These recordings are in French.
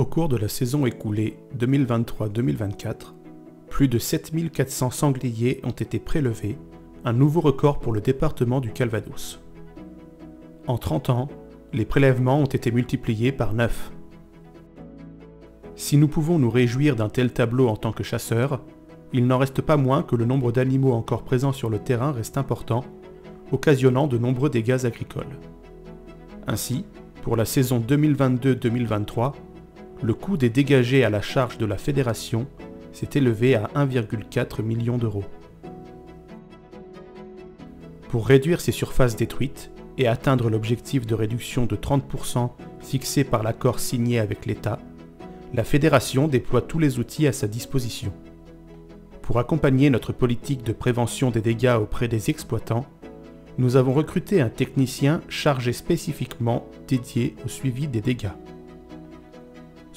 cours de la saison écoulée 2023-2024, plus de 7400 sangliers ont été prélevés, un nouveau record pour le département du Calvados. En 30 ans, les prélèvements ont été multipliés par 9. Si nous pouvons nous réjouir d'un tel tableau en tant que chasseurs, il n'en reste pas moins que le nombre d'animaux encore présents sur le terrain reste important, occasionnant de nombreux dégâts agricoles. Ainsi, pour la saison 2022-2023, le coût des dégagés à la charge de la fédération s'est élevé à 1,4 million d'euros. Pour réduire ces surfaces détruites et atteindre l'objectif de réduction de 30% fixé par l'accord signé avec l'État, la fédération déploie tous les outils à sa disposition. Pour accompagner notre politique de prévention des dégâts auprès des exploitants, nous avons recruté un technicien chargé spécifiquement dédié au suivi des dégâts.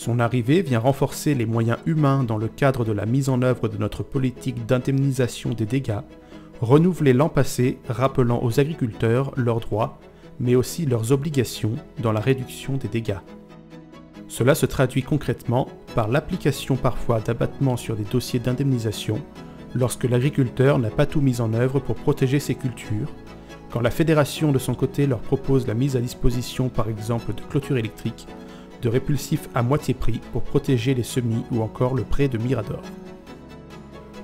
Son arrivée vient renforcer les moyens humains dans le cadre de la mise en œuvre de notre politique d'indemnisation des dégâts, renouvelée l'an passé, rappelant aux agriculteurs leurs droits, mais aussi leurs obligations dans la réduction des dégâts. Cela se traduit concrètement par l'application parfois d'abattements sur des dossiers d'indemnisation lorsque l'agriculteur n'a pas tout mis en œuvre pour protéger ses cultures, quand la fédération de son côté leur propose la mise à disposition par exemple de clôtures électriques, de répulsifs à moitié prix pour protéger les semis ou encore le pré de Mirador.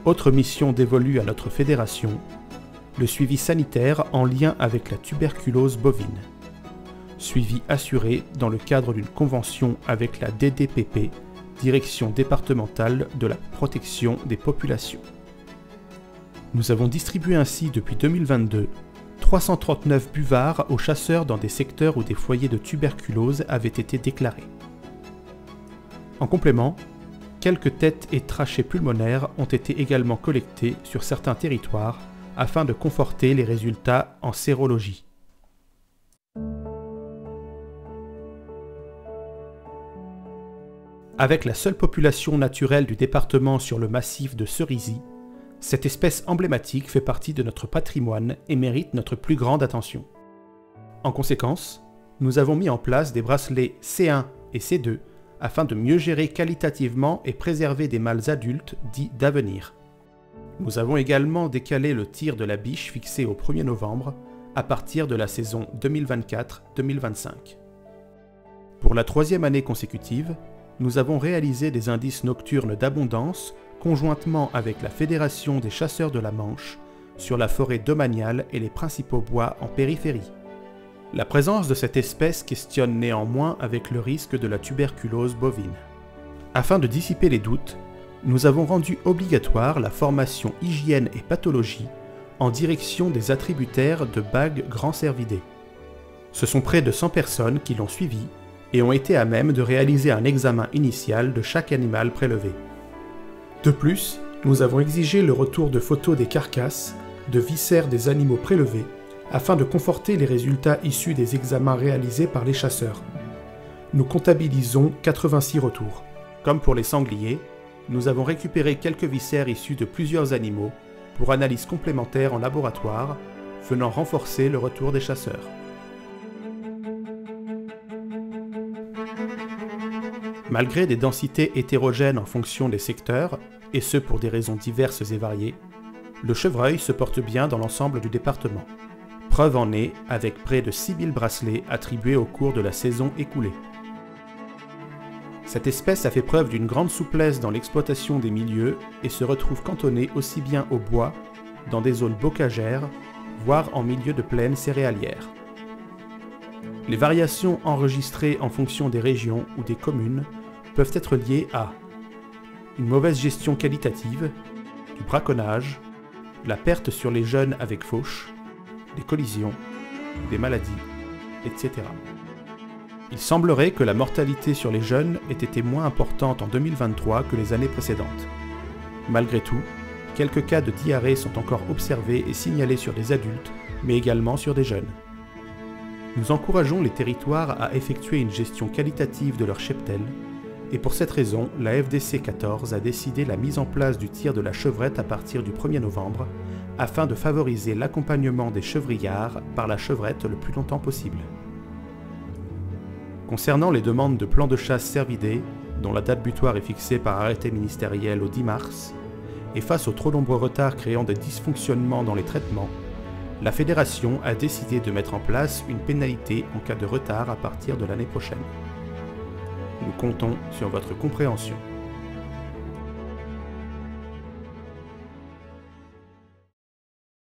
Autre mission dévolue à notre fédération, le suivi sanitaire en lien avec la tuberculose bovine. Suivi assuré dans le cadre d'une convention avec la DDPP, Direction départementale de la protection des populations. Nous avons distribué ainsi depuis 2022 339 buvards aux chasseurs dans des secteurs où des foyers de tuberculose avaient été déclarés. En complément, quelques têtes et trachées pulmonaires ont été également collectés sur certains territoires afin de conforter les résultats en sérologie. Avec la seule population naturelle du département sur le massif de Cerisy, cette espèce emblématique fait partie de notre patrimoine et mérite notre plus grande attention. En conséquence, nous avons mis en place des bracelets C1 et C2 afin de mieux gérer qualitativement et préserver des mâles adultes dits d'avenir. Nous avons également décalé le tir de la biche fixé au 1er novembre à partir de la saison 2024-2025. Pour la 3e année consécutive, nous avons réalisé des indices nocturnes d'abondance conjointement avec la Fédération des chasseurs de la Manche sur la forêt domaniale et les principaux bois en périphérie. La présence de cette espèce questionne néanmoins avec le risque de la tuberculose bovine. Afin de dissiper les doutes, nous avons rendu obligatoire la formation hygiène et pathologie en direction des attributaires de bagues grand cervidés. Ce sont près de 100 personnes qui l'ont suivi et ont été à même de réaliser un examen initial de chaque animal prélevé. De plus, nous avons exigé le retour de photos des carcasses, de viscères des animaux prélevés, afin de conforter les résultats issus des examens réalisés par les chasseurs. Nous comptabilisons 86 retours. Comme pour les sangliers, nous avons récupéré quelques viscères issus de plusieurs animaux pour analyse complémentaire en laboratoire, venant renforcer le retour des chasseurs. Malgré des densités hétérogènes en fonction des secteurs, et ce pour des raisons diverses et variées, le chevreuil se porte bien dans l'ensemble du département. Preuve en est avec près de 6000 bracelets attribués au cours de la saison écoulée. Cette espèce a fait preuve d'une grande souplesse dans l'exploitation des milieux et se retrouve cantonnée aussi bien au bois, dans des zones bocagères, voire en milieu de plaine céréalière. Les variations enregistrées en fonction des régions ou des communes peuvent être liées à une mauvaise gestion qualitative, du braconnage, la perte sur les jeunes avec fauche, des collisions, des maladies, etc. Il semblerait que la mortalité sur les jeunes ait été moins importante en 2023 que les années précédentes. Malgré tout, quelques cas de diarrhée sont encore observés et signalés sur des adultes, mais également sur des jeunes. Nous encourageons les territoires à effectuer une gestion qualitative de leur cheptel, et pour cette raison, la FDC 14 a décidé la mise en place du tir de la chevrette à partir du 1er novembre, afin de favoriser l'accompagnement des chevrillards par la chevrette le plus longtemps possible. Concernant les demandes de plans de chasse cervidés, dont la date butoir est fixée par arrêté ministériel au 10 mars, et face aux trop nombreux retards créant des dysfonctionnements dans les traitements, la Fédération a décidé de mettre en place une pénalité en cas de retard à partir de l'année prochaine. Nous comptons sur votre compréhension.